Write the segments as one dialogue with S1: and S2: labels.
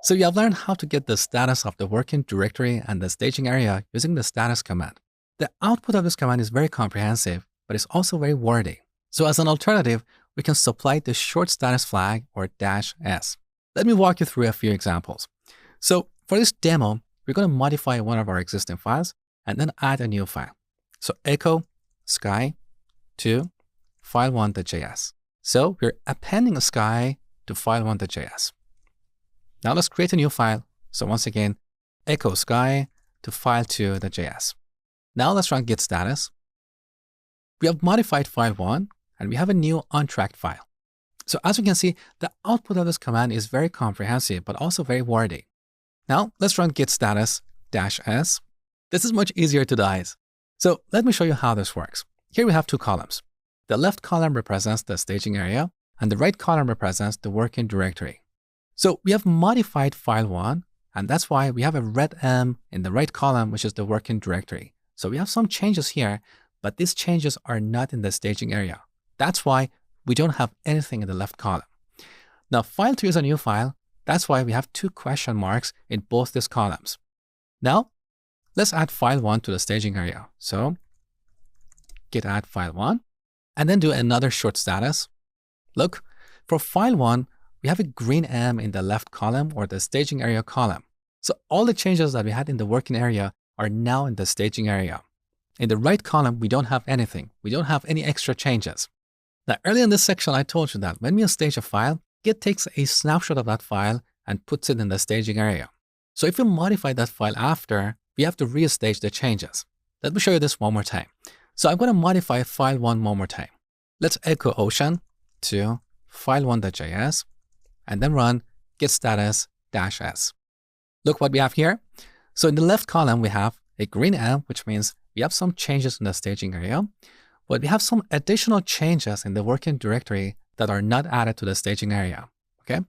S1: So you have learned how to get the status of the working directory and the staging area using the status command. The output of this command is very comprehensive, but it's also very wordy. So as an alternative, we can supply the short status flag or -s. Let me walk you through a few examples. So for this demo, we're going to modify one of our existing files and then add a new file. So echo sky to file1.js. So we're appending a sky to file1.js. Now let's create a new file. So once again, echo sky to file2.js. Now let's run git status. We have modified file1 and we have a new untracked file. So as you can see, the output of this command is very comprehensive, but also very wordy. Now let's run git status -s. This is much easier to dice. So let me show you how this works. Here we have two columns. The left column represents the staging area and the right column represents the working directory. So we have modified file1, and that's why we have a red M in the right column, which is the working directory. So we have some changes here, but these changes are not in the staging area. That's why we don't have anything in the left column. Now file2 is a new file. That's why we have two question marks in both these columns. Now let's add file1 to the staging area. So git add file1 and then do another short status. Look, for file1, we have a green M in the left column or the staging area column. So all the changes that we had in the working area are now in the staging area. In the right column, we don't have anything. We don't have any extra changes. Now, earlier in this section, I told you that when we stage a file, Git takes a snapshot of that file and puts it in the staging area. So if we modify that file after, we have to restage the changes. Let me show you this one more time. So I'm going to modify file1 one more time. Let's echo ocean to file1.js and then run git status -s. Look what we have here. So in the left column, we have a green M, which means we have some changes in the staging area, but we have some additional changes in the working directory that are not added to the staging area. Okay,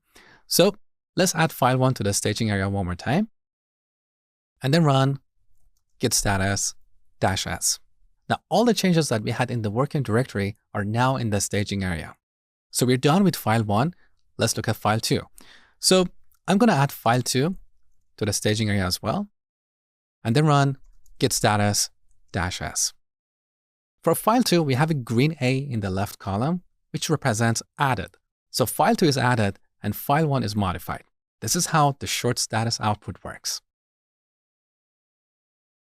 S1: so let's add file1 to the staging area one more time and then run git status -s. Now, all the changes that we had in the working directory are now in the staging area. So we're done with file1. Let's look at file2. So I'm going to add file2 to the staging area as well, and then run git status -s. For file2, we have a green A in the left column, which represents added. So file2 is added and file1 is modified. This is how the short status output works.